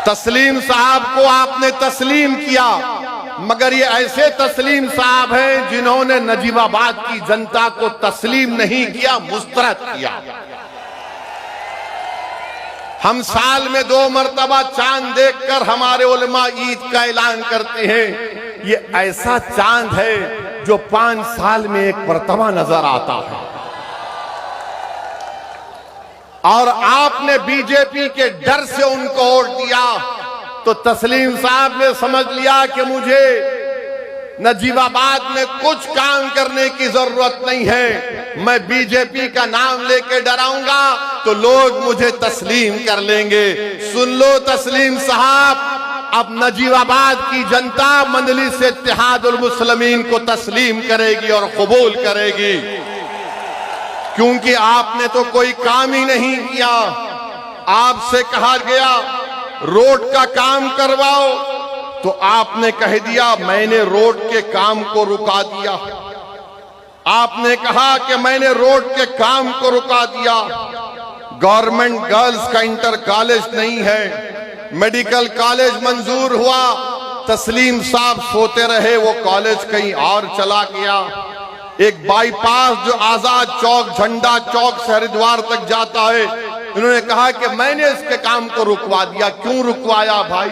तस्लीम साहब को आपने तस्लीम किया, मगर ये ऐसे तस्लीम साहब हैं जिन्होंने नजीबाबाद की जनता को तस्लीम नहीं किया, मुस्तरद किया। हम साल में 2 मरतबा चांद देखकर हमारे उलमा ईद का ऐलान करते हैं। ये ऐसा चांद है जो 5 साल में एक मरतबा नजर आता है। और आपने बीजेपी के डर से उनको वोट दिया, तो तस्लीम साहब ने समझ लिया कि मुझे नजीबाबाद में कुछ काम करने की जरूरत नहीं है, मैं बीजेपी का नाम लेके डराऊंगा तो लोग मुझे तस्लीम कर लेंगे। सुन लो तस्लीम साहब, अब नजीबाबाद की जनता मजलिस इत्तेहादुल मुस्लिमीन को तस्लीम करेगी और कबूल करेगी, क्योंकि आपने तो कोई काम ही नहीं किया। आपसे कहा गया रोड का काम करवाओ, तो आपने कह दिया मैंने रोड के काम को रुका दिया। आपने कहा कि मैंने रोड के काम को रुका दिया। गवर्नमेंट गर्ल्स का इंटर कॉलेज नहीं है, मेडिकल कॉलेज मंजूर हुआ, तस्लीम साहब सोते रहे, वो कॉलेज कहीं और चला गया। एक बाईपास जो आजाद चौक झंडा चौक से हरिद्वार तक जाता है, इन्होंने कहा कि मैंने इसके काम को रुकवा दिया। क्यों रुकवाया भाई?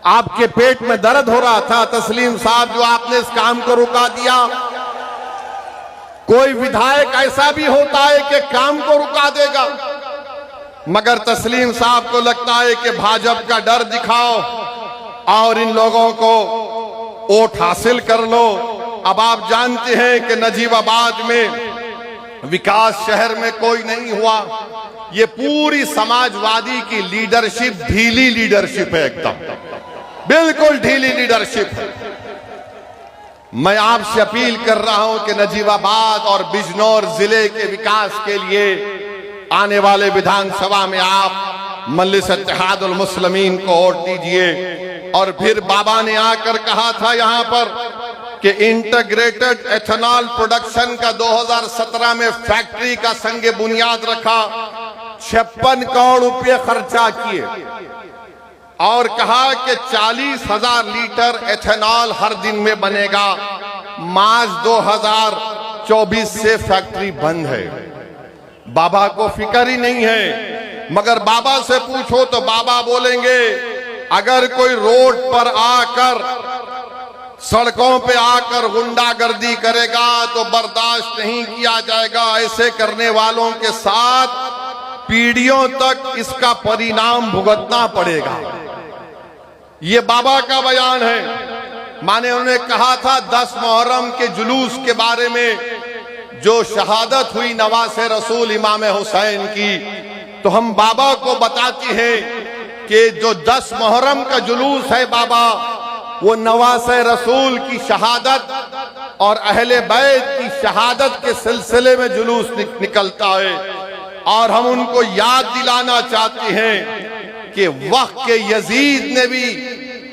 आपके पेट में दर्द हो रहा था तस्लीम साहब, जो आपने इस काम को रुका दिया। कोई विधायक ऐसा भी होता है कि काम को रुका देगा, मगर तस्लीम साहब को लगता है कि भाजपा का डर दिखाओ और इन लोगों को वोट हासिल कर लो। अब आप जानते हैं कि नजीबाबाद में विकास शहर में कोई नहीं हुआ। ये पूरी समाजवादी की लीडरशिप ढीली लीडरशिप है, एकदम बिल्कुल ढीली लीडरशिप है। मैं आपसे अपील कर रहा हूं कि नजीबाबाद और बिजनौर जिले के विकास के लिए आने वाले विधानसभा में आप मजलिस इत्तेहादुल मुस्लिमीन को वोट दीजिए। और फिर बाबा ने आकर कहा था यहां पर कि इंटीग्रेटेड एथेनॉल प्रोडक्शन का 2017 में फैक्ट्री का संगे बुनियाद रखा, 56 करोड़ रुपए खर्चा किए और कहा कि 40,000 लीटर एथेनॉल हर दिन में बनेगा। मार्च 2024 से फैक्ट्री बंद है। बाबा को फिक्र ही नहीं है, मगर बाबा से पूछो तो बाबा बोलेंगे अगर कोई रोड पर आकर सड़कों पे आकर गुंडागर्दी करेगा तो बर्दाश्त नहीं किया जाएगा। ऐसे करने वालों के साथ पीढ़ियों तक इसका परिणाम भुगतना पड़ेगा। ये बाबा का बयान है। माने उन्होंने कहा था 10 मुहर्रम के जुलूस के बारे में, जो शहादत हुई नवासे रसूल इमाम हुसैन की, तो हम बाबा को बताते हैं कि जो 10 मुहर्रम का जुलूस है बाबा, वो नवासे रसूल की शहादत और अहले बैत की शहादत के सिलसिले में जुलूस निकलता है। और हम उनको याद दिलाना चाहते हैं कि वक्त के यजीद ने भी,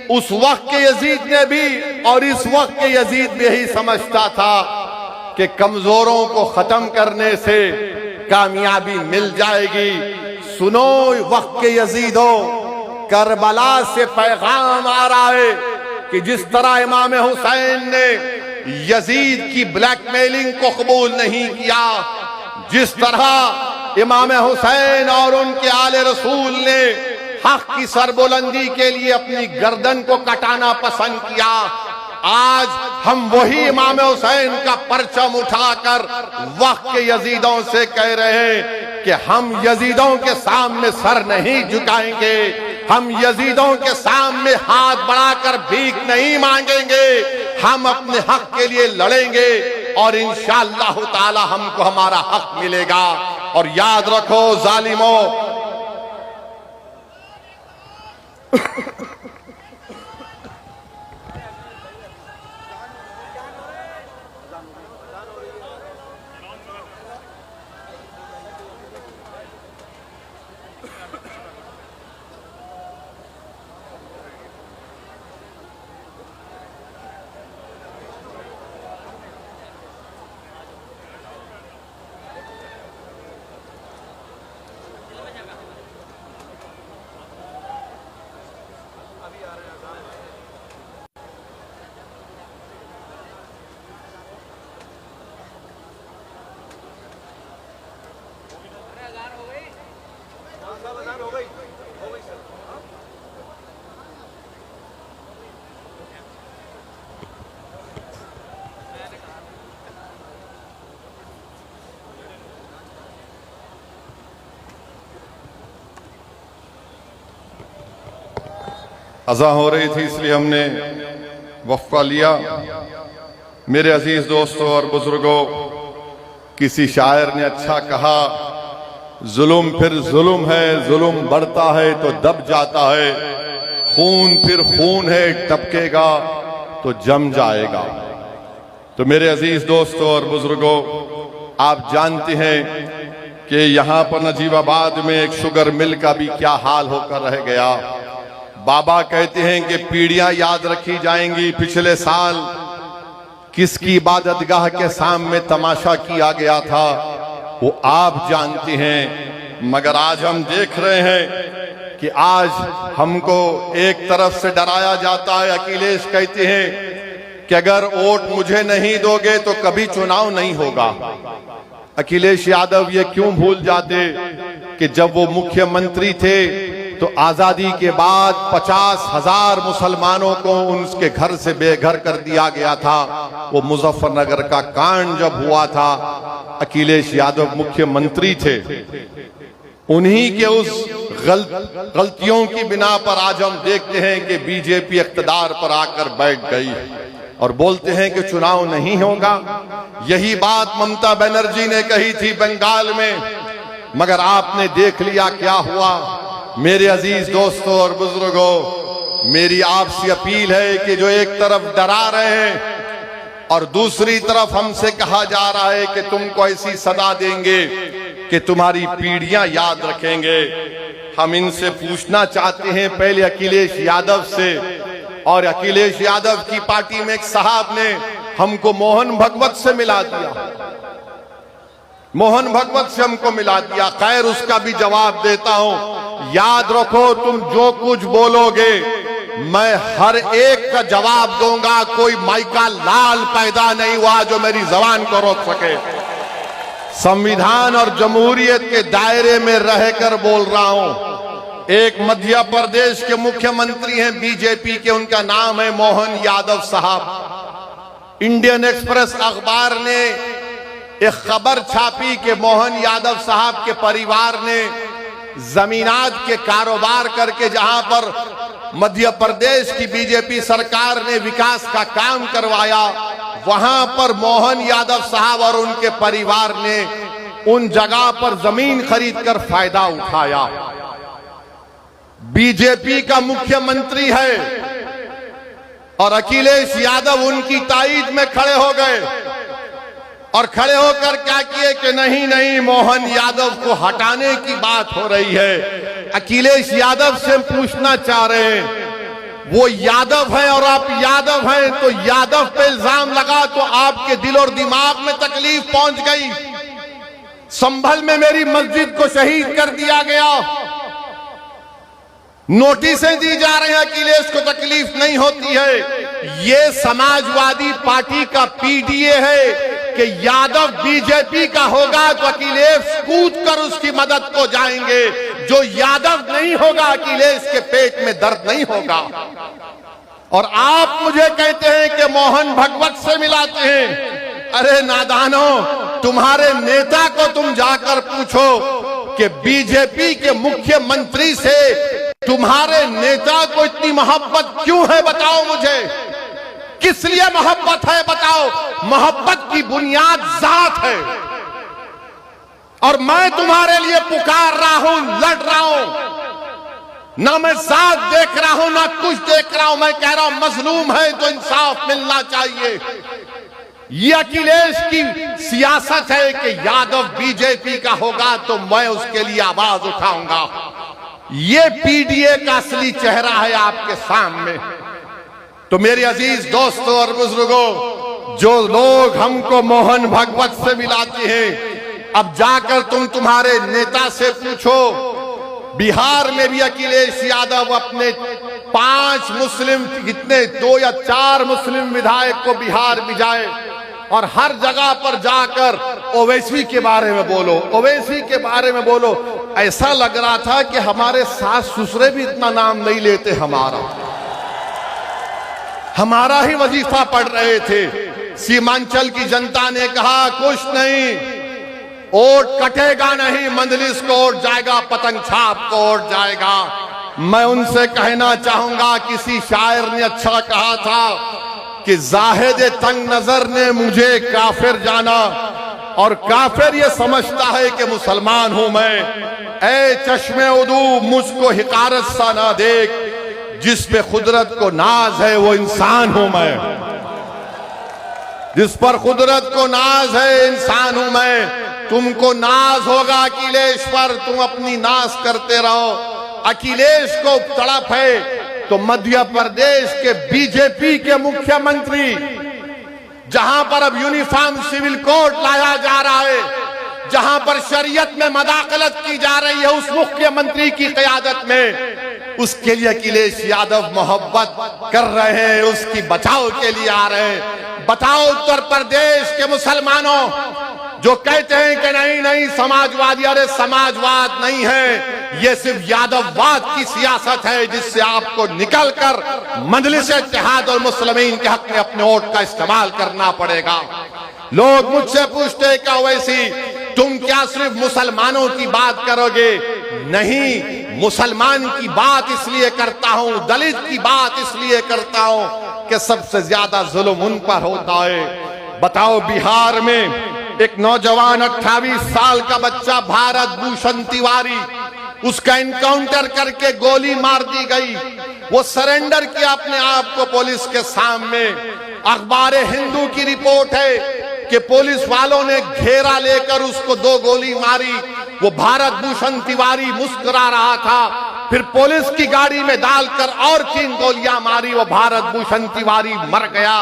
उस वक्त के यजीद ने भी और इस वक्त के यजीद भी यही समझता था कि कमजोरों को खत्म करने से कामयाबी मिल जाएगी। सुनो वक्त के यजीदों, करबला से पैगाम आ रहा है कि जिस तरह इमाम हुसैन ने यजीद की ब्लैकमेलिंग को कबूल नहीं किया, जिस तरह इमाम हुसैन और उनके आले रसूल ने हक की सरबुलंदी के लिए अपनी गर्दन को कटाना पसंद किया, आज हम वही इमाम हुसैन का परचम उठाकर वक्त के यजीदों से कह रहे हैं कि हम यजीदों के सामने सर नहीं झुकाएंगे, हम यजीदों के सामने हाथ बढ़ाकर भीख नहीं मांगेंगे, हम अपने हक के लिए लड़ेंगे और इंशाअल्लाह ताला हमको हमारा हक मिलेगा। और याद रखो जालिमों, अज़ा हो रही थी इसलिए हमने वक्फा लिया। मेरे अजीज दोस्तों और बुजुर्गों, किसी शायर ने अच्छा कहा, जुल्म फिर जुल्म है, जुल्म बढ़ता है तो दब जाता है, खून फिर खून है, टपकेगा तो जम जाएगा। तो मेरे अजीज दोस्तों और बुजुर्गों, आप जानते हैं कि यहाँ पर नजीबाबाद में एक शुगर मिल का भी क्या हाल होकर रह गया। बाबा कहते हैं कि पीढ़ियां याद रखी जाएंगी, पिछले साल किसकी इबादतगाह के सामने तमाशा किया गया था वो आप जानते हैं। मगर आज हम देख रहे हैं कि आज हमको एक तरफ से डराया जाता है। अखिलेश कहते हैं कि अगर वोट मुझे नहीं दोगे तो कभी चुनाव नहीं होगा। अखिलेश यादव ये क्यों भूल जाते कि जब वो मुख्यमंत्री थे तो आजादी के बाद 50,000 मुसलमानों को उनके घर से बेघर कर दिया गया था। वो मुजफ्फरनगर का कांड जब हुआ था, अखिलेश यादव मुख्यमंत्री थे। उन्हीं के उस गलतियों की बिना पर आज हम देखते हैं कि बीजेपी इख्तिदार पर आकर बैठ गई और बोलते हैं कि चुनाव नहीं होगा। यही बात ममता बनर्जी ने कही थी बंगाल में, मगर आपने देख लिया क्या हुआ। मेरे अजीज दोस्तों और बुजुर्गों, मेरी आपसे अपील है कि जो एक तरफ डरा रहे हैं और दूसरी तरफ हमसे कहा जा रहा है कि तुमको ऐसी सदा देंगे कि तुम्हारी पीढ़ियां याद रखेंगे, हम इनसे पूछना चाहते हैं पहले अखिलेश यादव से। और अखिलेश यादव की पार्टी में एक साहब ने हमको मोहन भगवत से मिला दिया, मोहन भगवत से हमको मिला दिया। खैर, उसका भी जवाब देता हूं। याद रखो, तुम जो कुछ बोलोगे मैं हर एक का जवाब दूंगा। कोई माइका लाल पैदा नहीं हुआ जो मेरी जबान को रोक सके। संविधान और जमहूरियत के दायरे में रहकर बोल रहा हूं। एक मध्य प्रदेश के मुख्यमंत्री हैं बीजेपी के, उनका नाम है मोहन यादव साहब। इंडियन एक्सप्रेस अखबार ने एक खबर छापी कि मोहन यादव साहब के परिवार ने जमीनात के कारोबार करके जहां पर मध्य प्रदेश की बीजेपी सरकार ने विकास का काम करवाया, वहां पर मोहन यादव साहब और उनके परिवार ने उन जगह पर जमीन खरीदकर फायदा उठाया। बीजेपी का मुख्यमंत्री है और अखिलेश यादव उनकी ताईद में खड़े हो गए और खड़े होकर क्या किए कि नहीं नहीं, मोहन यादव को हटाने की बात हो रही है। अखिलेश यादव से पूछना चाह रहे हैं, वो यादव है और आप यादव हैं, तो यादव पे इल्जाम लगा तो आपके दिल और दिमाग में तकलीफ पहुंच गई। संभल में मेरी मस्जिद को शहीद कर दिया गया, नोटिसें दी जा रही हैं, अखिलेश को तकलीफ नहीं होती है। ये समाजवादी पार्टी का पीडीए है कि यादव बीजेपी का होगा तो अखिलेश कूद कर उसकी मदद को जाएंगे। जो यादव नहीं होगा, अखिलेश के पेट में दर्द नहीं होगा। और आप मुझे कहते हैं कि मोहन भगवत से मिलाते हैं। अरे नादानो, तुम्हारे नेता को तुम जाकर पूछो कि बीजेपी के मुख्यमंत्री से तुम्हारे नेता को इतनी मोहब्बत क्यों है, बताओ मुझे। किस लिए मोहब्बत है बताओ। मोहब्बत की बुनियाद जात है। और मैं तुम्हारे लिए पुकार रहा हूं, लड़ रहा हूं। ना मैं जात देख रहा हूं ना कुछ देख रहा हूं। मैं कह रहा हूं मजलूम है तो इंसाफ मिलना चाहिए। ये अखिलेश की सियासत है कि यादव बीजेपी का होगा तो मैं उसके लिए आवाज उठाऊंगा। ये पीडीए का असली चेहरा है आपके सामने। तो मेरे अजीज दोस्तों और बुजुर्गों, जो लोग हमको मोहन भगवत से मिलाते हैं, अब जाकर तुम तुम्हारे नेता से पूछो। बिहार में भी अखिलेश यादव अपने 5 मुस्लिम, कितने 2 या 4 मुस्लिम विधायक को बिहार भिजाए और हर जगह पर जाकर ओवैसी के बारे में बोलो, ओवैसी के बारे में बोलो। ऐसा लग रहा था कि हमारे सास ससुरे भी इतना नाम नहीं लेते, हमारा ही वजीफा पढ़ रहे थे। सीमांचल की जनता ने कहा कुछ नहीं, वोट कटेगा नहीं, मंजलिस को वोट जाएगा, पतंग छाप को वोट जाएगा। मैं उनसे कहना चाहूंगा, किसी शायर ने अच्छा कहा था कि जाहिद तंग नजर ने मुझे काफिर जाना और काफिर ये समझता है कि मुसलमान हूं मैं। ऐ चश्मे उदू मुझको हिकारत सा ना देख, जिस पे कुदरत को नाज है वो इंसान हूं मैं। जिस पर कुदरत को नाज है इंसान हूं मैं। तुमको नाज होगा अखिलेश पर, तुम अपनी नाज करते रहो। अखिलेश को तड़प है तो मध्य प्रदेश के बीजेपी के मुख्यमंत्री, जहां पर अब यूनिफॉर्म सिविल कोड लाया जा रहा है, जहां पर शरीयत में मदाखलत की जा रही है उस मुख्यमंत्री की क़यादत में, उसके लिए अखिलेश यादव मोहब्बत कर रहे हैं, उसकी बचाव के लिए आ रहे हैं। बताओ उत्तर प्रदेश के मुसलमानों जो कहते हैं कि नहीं नहीं समाजवादी, अरे समाजवाद नहीं है, ये सिर्फ यादववाद की सियासत है, जिससे आपको निकलकर मजलिस इत्तेहाद और मुस्लिमीन के हक में अपने वोट का इस्तेमाल करना पड़ेगा। लोग मुझसे पूछते हैं क्या वैसी तुम क्या सिर्फ मुसलमानों की बात करोगे? नहीं, मुसलमान की बात इसलिए करता हूं, दलित की बात इसलिए करता हूं कि सबसे ज्यादा जुल्म उन पर होता है। बताओ, बिहार में एक नौजवान 28 साल का बच्चा भारत भूषण तिवारी, उसका एनकाउंटर करके गोली मार दी गई। वो सरेंडर किया अपने आप को पुलिस के सामने। अखबार हिंदू की रिपोर्ट है कि पुलिस वालों ने घेरा लेकर उसको 2 गोली मारी। वो भारत भूषण तिवारी मुस्कुरा रहा था, फिर पुलिस की गाड़ी में डालकर और 3 गोलियां मारी। वो भारत भूषण तिवारी मर गया।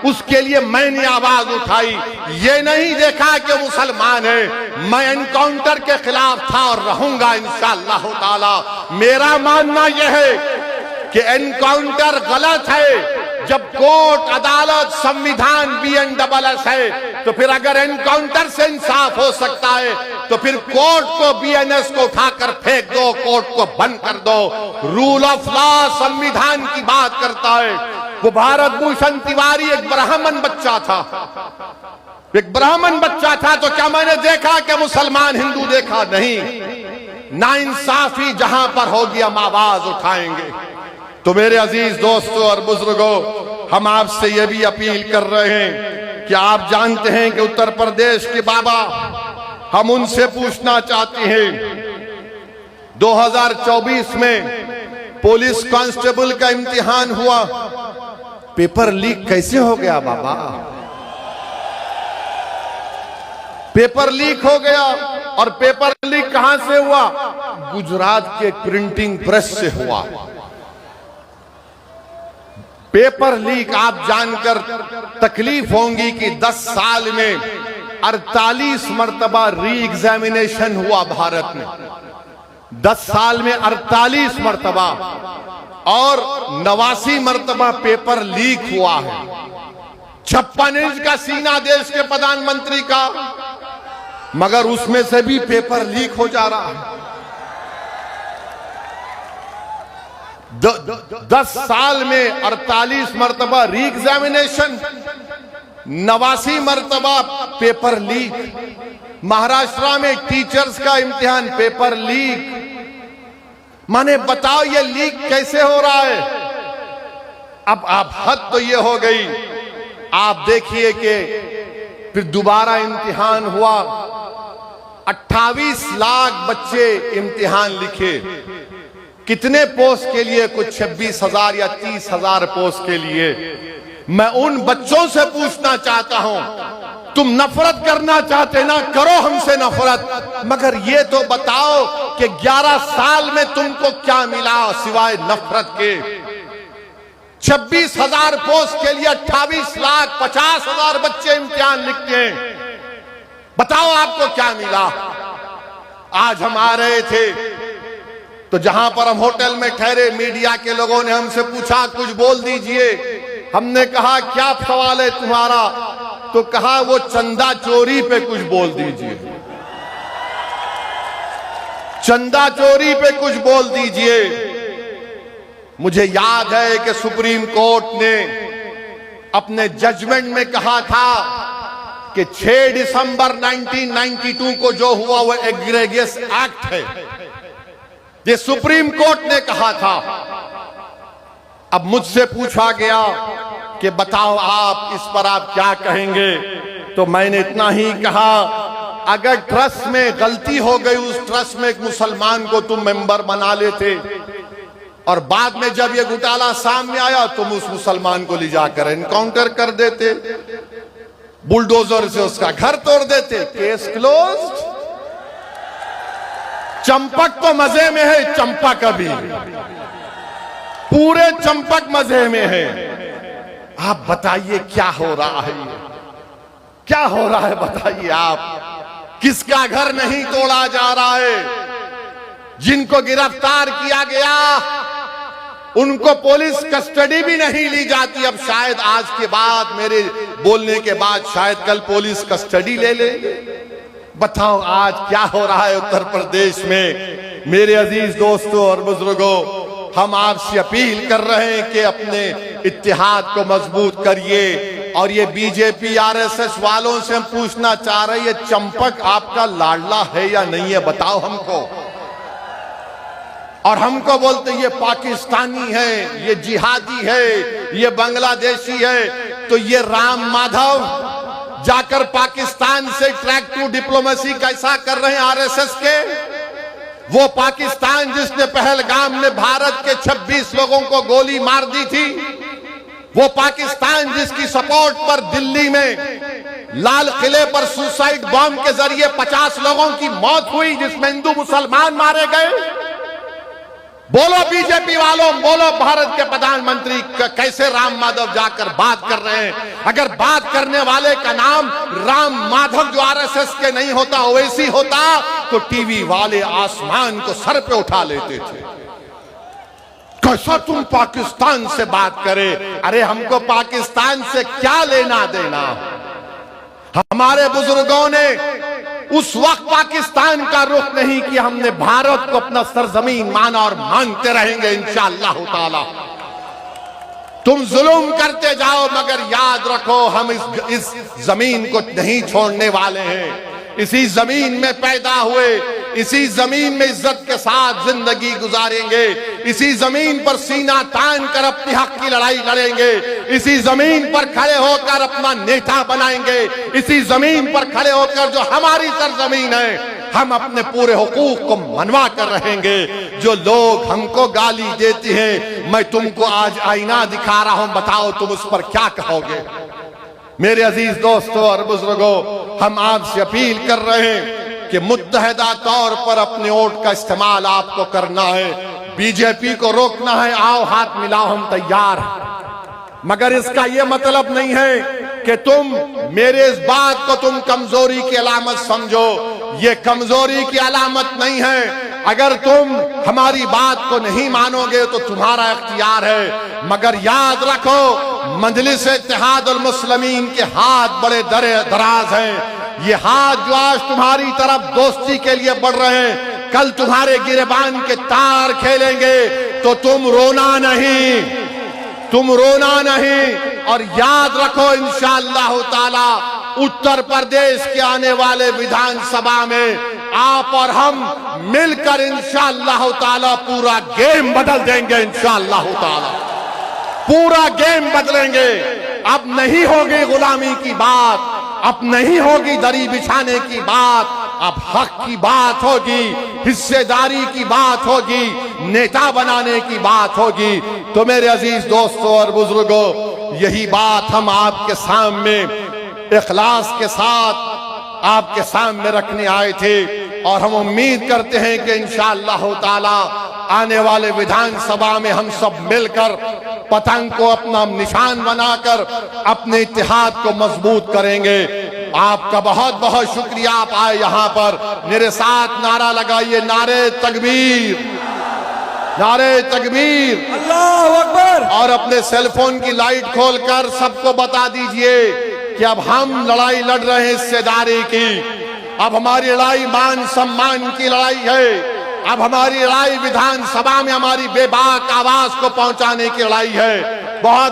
उसके लिए मैंने आवाज उठाई, ये नहीं देखा कि मुसलमान है। मैं एनकाउंटर के खिलाफ था और रहूंगा इंशाअल्लाह ताला। मेरा मानना यह है कि एनकाउंटर गलत है। जब कोर्ट, अदालत, संविधान BNSS है, तो फिर अगर एनकाउंटर से इंसाफ हो सकता है तो फिर कोर्ट को, BNS को उठाकर फेंक दो, कोर्ट को बंद कर दो। रूल ऑफ लॉ संविधान की बात करता है। वो भारत भूषण तिवारी एक ब्राह्मण बच्चा था, एक ब्राह्मण बच्चा था, तो क्या मैंने देखा कि मुसलमान हिंदू देखा? नहीं। नाइंसाफी जहां पर होगी हम आवाज उठाएंगे। तो मेरे अजीज दोस्तों और बुजुर्गों, हम आपसे यह भी अपील कर रहे हैं कि आप जानते हैं कि उत्तर प्रदेश के बाबा, हम उनसे पूछना चाहते हैं 2024 में पुलिस कांस्टेबल का इम्तिहान हुआ, पेपर लीक कैसे हो गया बाबा? पेपर लीक हो गया। और पेपर लीक कहां से हुआ? गुजरात के प्रिंटिंग प्रेस से हुआ। पेपर लीक आप जानकर तकलीफ होंगी कि 10 साल में 48 मर्तबा री एग्जामिनेशन हुआ भारत में। 10 साल में 48 मर्तबा और 89 मर्तबा पेपर लीक हुआ है। 56 इंच का सीना देश के प्रधानमंत्री का, मगर उसमें से भी पेपर लीक हो जा रहा है। 10 साल में 48 मर्तबा री एग्जामिनेशन, 89 मर्तबा पेपर लीक। महाराष्ट्र में टीचर्स का इम्तिहान पेपर लीक। माने बताओ ये लीक कैसे हो रहा है? अब हद तो ये हो गई। आप देखिए कि फिर दोबारा इम्तिहान हुआ, 28 लाख बच्चे इम्तिहान लिखे। कितने पोस्ट के लिए? कुछ 26,000 या 30,000 पोस्ट के लिए। मैं उन बच्चों से पूछना चाहता हूं, तुम नफरत करना चाहते ना, करो हमसे नफरत, मगर ये तो बताओ कि 11 साल में तुमको क्या मिला सिवाय नफरत के? 26,000 पोस्ट के लिए 28,50,000 बच्चे इम्तिहान लिखते हैं। बताओ आपको क्या मिला? आज हम आ रहे थे तो जहां पर हम होटल में ठहरे, मीडिया के लोगों ने हमसे पूछा कुछ बोल दीजिए। हमने कहा क्या सवाल है तुम्हारा? तो कहा वो चंदा चोरी पे कुछ बोल दीजिए, चंदा चोरी पे कुछ बोल दीजिए। मुझे याद है कि सुप्रीम कोर्ट ने अपने जजमेंट में कहा था कि 6 दिसंबर 1992 को जो हुआ वो एग्रेगियस एक्ट है। ये सुप्रीम कोर्ट ने कहा था। अब मुझसे पूछा गया कि बताओ आप इस पर आप क्या कहेंगे, तो मैंने इतना ही कहा, अगर ट्रस्ट में गलती हो गई, उस ट्रस्ट में एक मुसलमान को तुम मेंबर बना लेते और बाद में जब ये घोटाला सामने आया तुम उस मुसलमान को ले जाकर एनकाउंटर कर देते, बुलडोजर से उसका घर तोड़ देते, केस क्लोज्ड। चंपक तो मजे में है, चंपक अभी पूरे चंपक मजे में है। आप बताइए क्या हो रहा है, क्या हो रहा है बताइए आप। किसका घर नहीं तोड़ा जा रहा है? जिनको गिरफ्तार किया गया उनको पुलिस कस्टडी भी नहीं ली जाती। अब शायद आज के बाद, मेरे बोलने के बाद शायद कल पुलिस कस्टडी ले ले। बताओ आज क्या हो रहा है उत्तर प्रदेश में। मेरे अजीज दोस्तों और बुजुर्गों, हम आपसे अपील कर रहे हैं कि अपने इत्तेहाद को मजबूत करिए। और ये बीजेपी आरएसएस वालों से हम पूछना चाह रहे हैं, ये चंपक आपका लाडला है या नहीं है, बताओ हमको। और हमको बोलते ये पाकिस्तानी है, ये जिहादी है, ये बांग्लादेशी है। तो ये राम माधव जाकर पाकिस्तान से ट्रैक टू डिप्लोमेसी कैसा कर रहे हैं आरएसएस के? वो पाकिस्तान जिसने पहलगाम में भारत के 26 लोगों को गोली मार दी थी, वो पाकिस्तान जिसकी सपोर्ट पर दिल्ली में लाल किले पर सुसाइड बॉम्ब के जरिए 50 लोगों की मौत हुई, जिसमें हिंदू मुसलमान मारे गए। बोलो बीजेपी वालों, बोलो भारत के प्रधानमंत्री कैसे राम माधव जाकर बात कर रहे हैं। अगर बात करने वाले का नाम राम माधव जो आरएसएस के नहीं होता, ओवैसी होता, तो टीवी वाले आसमान को सर पे उठा लेते थे। कैसा तुम पाकिस्तान से बात करे? अरे हमको पाकिस्तान से क्या लेना देना। हमारे बुजुर्गों ने उस वक्त पाकिस्तान का रुख नहीं किया, हमने भारत को अपना सरजमीन माना और मानते रहेंगे इंशाअल्लाह ताला। तुम जुल्म करते जाओ मगर याद रखो हम इस जमीन को नहीं छोड़ने वाले हैं। इसी जमीन में पैदा हुए, इसी जमीन में इज्जत के साथ जिंदगी गुजारेंगे, इसी जमीन पर सीना तान कर अपने हक की लड़ाई लड़ेंगे, इसी जमीन पर खड़े होकर अपना नेता बनाएंगे, इसी जमीन पर खड़े होकर जो हमारी सरजमीन है हम अपने पूरे हुकूक को मनवा कर रहेंगे। जो लोग हमको गाली देती हैं, मैं तुमको आज आईना दिखा रहा हूं, बताओ तुम उस पर क्या कहोगे। मेरे अजीज दोस्तों और बुजुर्गों, हम आपसे अपील कर रहे हैं कि मुत्तहदा तौर पर अपने वोट का इस्तेमाल आपको करना है। बीजेपी को रोकना है, आओ हाथ मिलाओ, हम तैयार हैं। मगर इसका यह मतलब नहीं है कि तुम मेरे इस बात को तुम कमजोरी की अलामत समझो। ये कमजोरी की अलामत नहीं है। अगर तुम हमारी बात को नहीं मानोगे तो तुम्हारा इख्तियार है, मगर याद रखो मजलिस इत्तेहाद उल मुस्लिमीन के हाथ बड़े दराज हैं। ये हाथ जो आज तुम्हारी तरफ दोस्ती के लिए बढ़ रहे हैं, कल तुम्हारे गिरबान के तार खेलेंगे तो तुम रोना नहीं, तुम रोना नहीं। और याद रखो इंशाअल्लाह ताला उत्तर प्रदेश के आने वाले विधानसभा में आप और हम मिलकर इंशाअल्लाह ताला पूरा गेम बदल देंगे। इंशाअल्लाह ताला पूरा गेम बदलेंगे। अब नहीं होगी गुलामी की बात, अब नहीं होगी दरी बिछाने की बात, अब हक की बात होगी, हिस्सेदारी की बात होगी, नेता बनाने की बात होगी। तो मेरे अजीज दोस्तों और बुजुर्गों, यही बात हम आपके सामने इखलास के साथ आपके सामने रखने आए थे। और हम उम्मीद करते हैं कि इंशाअल्लाह ताला आने वाले विधानसभा में हम सब मिलकर पतंग को अपना निशान बनाकर अपने इत्तेहाद को मजबूत करेंगे। आपका बहुत बहुत शुक्रिया, आप आए यहाँ पर। मेरे साथ नारा लगाइए, नारे तकबीर, नारे तकबीर, अल्लाहू अकबर। और अपने सेलफोन की लाइट खोलकर सबको बता दीजिए कि अब हम लड़ाई लड़ रहे हैं हिस्सेदारी की। अब हमारी लड़ाई मान सम्मान की लड़ाई है। अब हमारी लड़ाई विधानसभा में हमारी बेबाक आवाज को पहुंचाने की लड़ाई है। बहुत